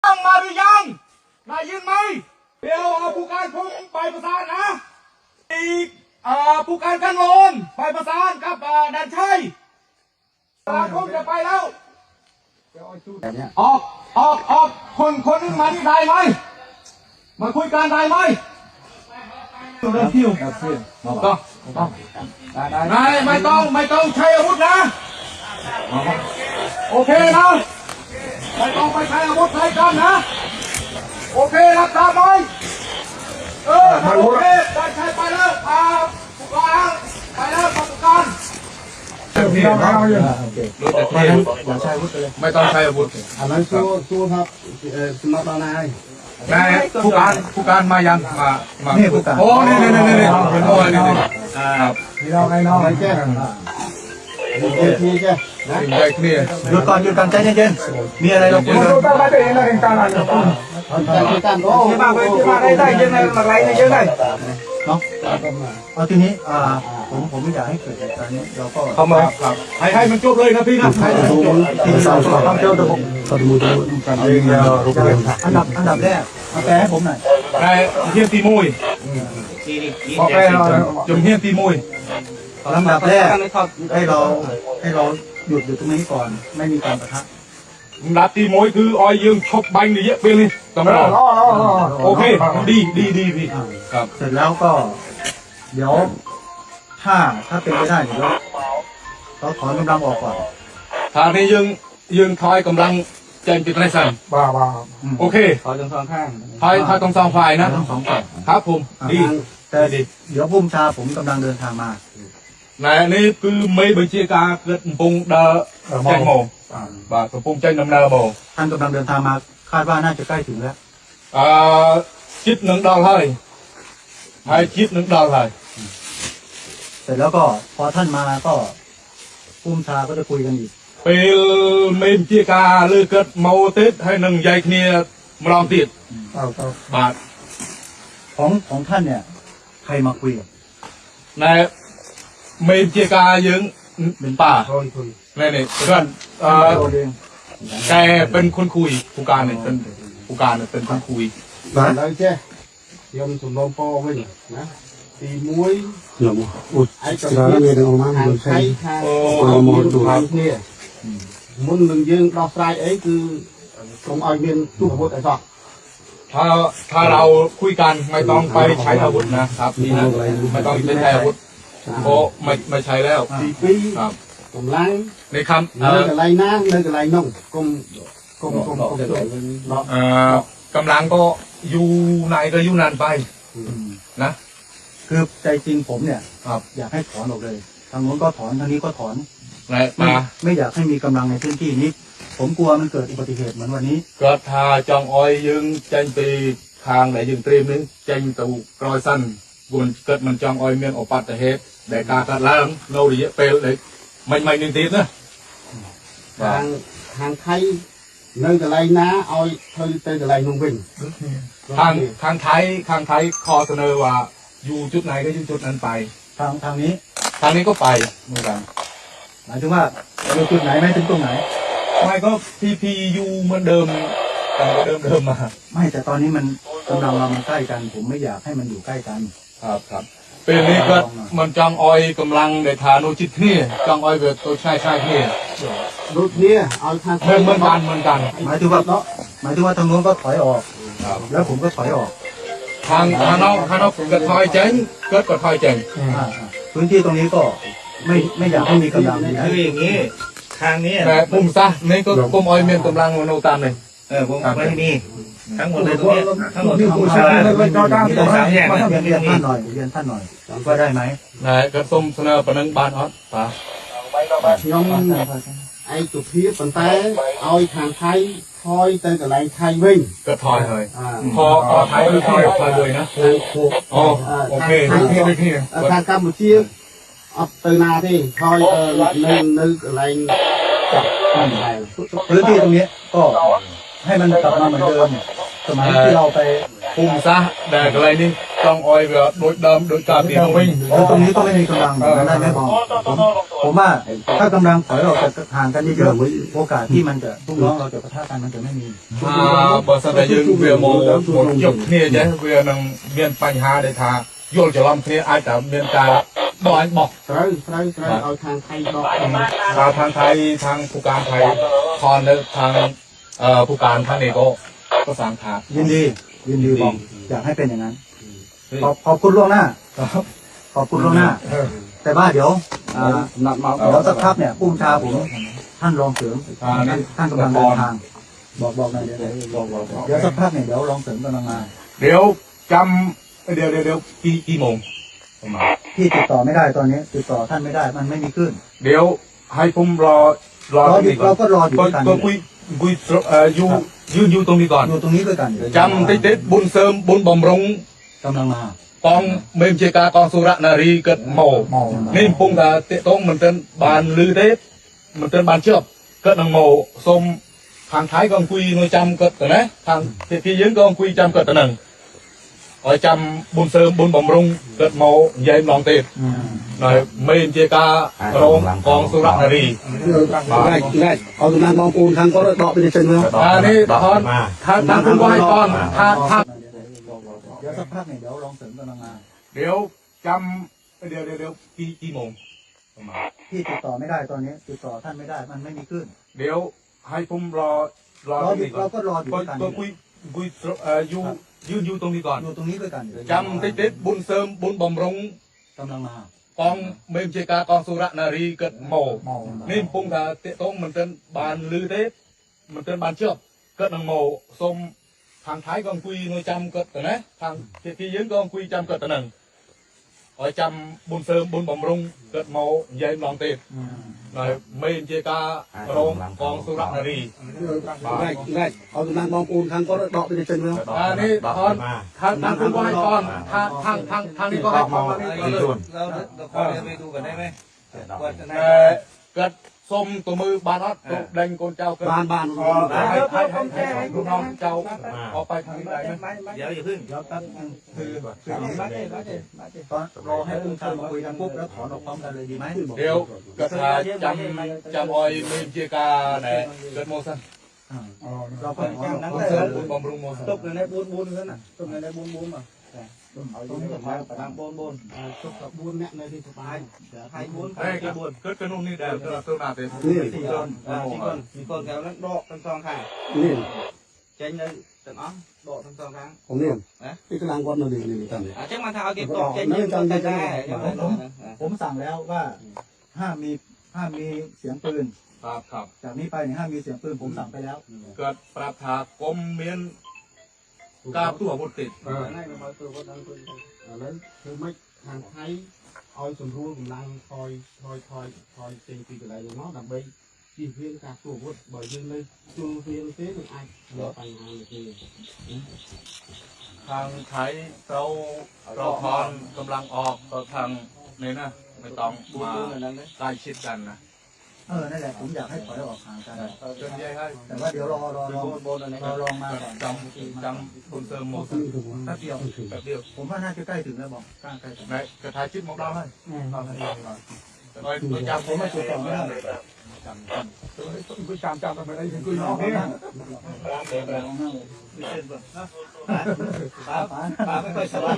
ตั้งมาหรือยังได้ยินไหมเดี๋ยวผู้การพุ่งไปประสานนะอีกผู้การกันโลนไปประสานกับดันชัยพุ่งจะไปแล้วออกคนนึงมาที่ได้ไหมมาคุยกันได้ไหมไม่ต้องใช้อาวุธนะโอเคนะไม่ต้องไปใช้อาวุธใช้กันนะโอเครับทราบไหมโอเคได้ใช้ไปแล้วผู้การไปแล้วผู้การไม่ต้องใช้อาวุธอันนั้นสู้ครับสมัครนายผู้การมายังมานี่ผู้การโอ้นี่โอ้นี่พี่น้องไอ้น้องแจ้ทีแจ้ใจเคลียร์หยุดกันใจเย็นๆมีอะไรเราคุยกันได้ยังไงมาไล่ได้ยังไงเนาะเอาทีนี้ผมไม่อยากให้เกิดเหตุการณ์นี้เราก็เข้ามาครับให้มันจบเลยนะพี่นะให้จบที่สองต้องเจ้าตัวผมอันดับแรกเอาแปลให้ผมหน่อยได้เฮียตีมวยโอเคจมเฮียตีมวยลำดับแรกให้เราหยุดอยู่ตรงนี้ก่อนไม่มีการปะทะลำดับตีมวยคือออยยืงชกบังนี่เยอะไปเลยต้องรอโอเคดีครับเสร็จแล้วก็เดี๋ยวถ้าเป็นไปได้เดี๋ยวเราถอนกำลังออกก่อนทางนี้ยืงถอยกำลังเจนปิดไรสั่นโอเคถอยทั้งสองข้างถอยตรงสองฝ่ายนะทั้งสองฝ่ายครับผมดีแต่เดี๋ยวพุ่มชาผมกำลังเดินทางมานี่คือไม่บัญชีการเกิดปุ่งเดอแจงโมบ่ากับปุ่งแจงดำเนินโมท่านกำลังเดินทางมาคาดว่าน่าจะใกล้ถึงแล้วชิดหนึ่งดาวเลยให้ชิดหนึ่งดาวเลยเสร็จแล้วก็พอท่านมาก็พุ่มชาก็จะคุยกันอีกเป็นไม่บัญชีการหรือเกิดโมติดให้หนึ่งใหญ่เนียมาลองติดบาทของท่านเนี่ยใครมาคุยในเมนเจกายังเป็นป่านี่เพื่อนแกเป็นคนคุยผู้การเนี่ยเป็นผู้การเนี่ยเป็นคนคุยแล้วเจ้ยมสมรมโปไม่หรอนะตีมวยยมไอ้กับเนี่ยทางไทยทางมอดูเนี่ยมุนหนึ่งยืนเราใส่ไอ้คือตรงไอเมียนตู้หัวแต่สอบถ้าเราคุยกันไม่ต้องไปใช้อาวุธนะครับนี่นะไม่ต้องไปใช้อาวุธโอ้ไม่ใช้แล้วครับกำลังในคำเนื้อกระไรน้ำเนื้อกระไรน่องกลมกำลังก็อยู่ไหนก็อยู่นานไปนะคือใจจริงผมเนี่ยอยากให้ถอนออกเลยทางโน้นก็ถอนทางนี้ก็ถอนไม่อยากให้มีกำลังในพื้นที่นี้ผมกลัวมันเกิดอุบัติเหตุเหมือนวันนี้ก็ถ้าจองอ้อยยึงเจนตีทางไหนยึงเตรียมนึงเจนตูกรอยสั้นบุญเกิดมันจองอ้อยเมียนอปัตแต่เหตุแต่การกัดล้างโน่ดีเปลเลยไม่หนึ่งทีนะทางไทยเนื้อกระไรนะอ้อยเธอเตยกระไรนุ่งวิ่งทางไทยคอเสนอว่าอยู่จุดไหนก็อยู่จุดนั้นไปทางนี้ก็ไปเหมือนกันหมายถึงว่าอยู่จุดไหนไม่ถึงตรงไหนไม่ก็พีอยู่เหมือนเดิมมาไม่แต่ตอนนี้มันกำลังเรามันใกล้กันผมไม่อยากให้มันอยู่ใกล้กันครับเป็นนี้ก็มันจังอ้อยกำลังในฐานโอจิตนี่จังอ้อยเวทตัวใช่นี่รูปนี้เอาทางเหมือนกัน หมายถึงว่าทางโน้นก็ถอยออกแล้วผมก็ถอยออกทางนอกก็ถอยเจงก็ถอยเจงพื้นที่ตรงนี้ก็ไม่อยากให้มีกำลังคืออย่างนี้ทางนี้แต่ปุ่มซะนี่ก็ปุ่มอ้อยเมียนกำลังโนตามเลยผมไม่มีทั้งหมดเลยตรงนี้ทั้งหมดที่ผู้ชายมีสามแยกเรียนท่านหน่อยก็ได้ไหมกระส้มเสนอปนังบานออสป่ะน้องไอ้จุดที่ปันแต่เอาทางไทยถอยเตยกับไรไทยวิ่งก็ถอยเลยพอไทยถอยเลยนะโอเคทางกัมพูชีเอาเตยนาที่ถอยนึกอะไรจับพื้นที่ตรงนี้ก็ให้มันกลับมาเหมือนเดิมสมัยที่เราไปปุ่มซะแดกอะไรนี่ต้องอ้อยแบบโดยเดิมโดยการตีนวิ่งตรงนี้ก็ไม่มีกำลังได้ไหมบอล ผมว่าถ้ากำลังถอยออกจากห่างกันเยอะๆโอกาสที่มันจะลูกน้องเราจะปะทะกันมันจะไม่มี បើសិនតែយើងវាមកជប់គ្នាចេះវានឹងមានបញ្ហាដែលថាយល់ច្រឡំគ្នាអាចតែមានការបោះឲ្យបោះ ត្រូវឲ្យខាងថៃដក ថាทางไทยทางผู้การไทยทอนแล้วทางผู้การท่านนี้ก็สั่งขาด ยินดีบอกอยากให้เป็นอย่างนั้นขอบคุณล่วงหน้าขอบคุณล่วงหน้า แต่ว่าเดี๋ยว นัดมา เดี๋ยวสักพักเนี่ยผู้บัญชาผมท่านรองเสริมท่านกำลังเดินทางบอกหน่อยเดี๋ยวสักพักเนี่ยเดี๋ยวรองเสริมกำลังมา เดี๋ยวจำเดี๋ยวกี่โมงประมาณ ที่ติดต่อไม่ได้ตอนนี้ติดต่อท่านไม่ได้มันไม่มีขึ้น เดี๋ยวให้ผมรอ อยู่เราก็รออยู่ด้วยกัน ก็คุยอยู่ตรงนี้ก่อน อยู่ตรงนี้ด้วยกัน จำติดบุญเสริมบุญบำรุง กำลังมา กองเมมเจกากองสุรนารีเกิดโมนี่ปุ่งกับเตะตรงมันเป็นบานลือเทปมันเป็นบานเชือกเกิดนางโมสมทางท้ายกองคุยหน่วยจำเกิดแต่นะทางที่ยืนกองคุยจำเกิดแต่หนึ่งอ๋อจำบุญเสริมบุญบำรุงเกิดโมเย็นลองเตะหน่อยเมมเจกาโรงกองสุรนารี ได้เอาตรงนั้นมองปูนทางก็ดอกไปในเชิงเมือง นี่ทอนทางคุณไหวก่อนทาง เดี๋ยวสักพักเนี่ยเดี๋ยวรองเสริมกำลังมา เดี๋ยวจำเดี๋ยวกี่โมงประมาณ ที่ติดต่อไม่ได้ตอนนี้ติดต่อท่านไม่ได้มันไม่มีขึ้น เดี๋ยวให้ผมรอ เราก็รออยู่ด้วยกัน ก็คุยอยู่ตรงนี้ก่อน อยู่ตรงนี้ด้วยกัน จำติดบุญเสริมบุญบำรุง กำลังมาก องเมมเจกากองสุรนารีเกิดโมนี่ปุ่งกับเตะตรงมันเป็นบานลือเทปมันเป็นบานเชือกเกิดนางโมสมทางท้ายกองคุยหน่วยจำเกิดแต่นะทางที่ยืนกองคุยจำเกิดแต่หนึ่งอ๋อจำบุญเสริมบุญบำรุงเกิดโมเย็นลองเตะหน่อยเมมเจกาโรงกองสุรนารี ได้เอาตรงนั้นมองปูนทางก็ดอกไปในเชิงเมือง นี่ทอนทางคุณก็ให้ก่อนทางนี้ก็ให้ก่อน เราขอเดินไปดูกันได้ไหมว่าจะไหน เกิดส้มตัวมือบานอดตัวแดงโกนเจ้าเกิด บ้าน ให้ลูกน้องเจ้าออกไปทางนี้ได้ไหม เดี๋ยวอย่าพึ่ง เดี๋ยวแป๊บนึงตอนรอให้ผู้ชายมาคุยกันปุ๊บแล้วถอนออกพร้อมกันเลยดีไหม เดี๋ยวกระทาจำออยเมมเจกาเนี่ยเกิดโมซัน เราก็ถอนออก บุญเสริมบุญบำรุงโมซัน ตบกันในบุญกันน่ะตบกันในบุญอ่ะเอาตรงนี้มาทางบุญ ตกกับบุญเนี่ยในที่สบาย ใครบุญ เฮ้ยเกิดกระนุ่มนี่เดี๋ยวเราตัวนาเต็ม นี่ 4 คนมีคนแถวนั้นดอกทั้งสองข้าง นี่ เจนเลยแต่อ๋อดอกทั้งสองข้าง ผมนี่ที่กำลังวัดนั่นนี่นี่ตั้ง จังมาทางเอาเก็บดอกเจนยืนกันได้ ผมสั่งแล้วว่าห้ามมีเสียงปืน ครับ จากนี้ไปเนี่ยห้ามมีเสียงปืนผมสั่งไปแล้ว เกิดปราบถากรมเมียนกาตัวบุตรติด แล้วคือไม่ทางไทยเอาส่วนรวมกำลังคอยเต็มปีอะไรเลยเนาะดับเบิ้ลที่เพียงการตัววัดบ่อยยังเลยจูเพียงเต้หนึ่งไอ้เดี๋ยวไปงานเลย ทางไทยเราทอนกำลังออกก็ทางนี่นะไม่ต้องมาใกล้ชิดกันนะ นั่นแหละผมอยากให้ถอยออกห่างกัน จนยัยให้ แต่ว่าเดี๋ยวรอลองมาก่อน จำบุญเสริมโมซัน แป๊บเดียว แบบเดียว ผมว่าน่าจะใกล้ถึงแล้วบอกใกล้ถึง ไหนกระทายชิดมองเราให้โดยจำ ผมมาจุดต่อไม่ได้ จำทำไมได้ถึงคุยน้องเนี่ย ป้าไม่ค่อยสบาย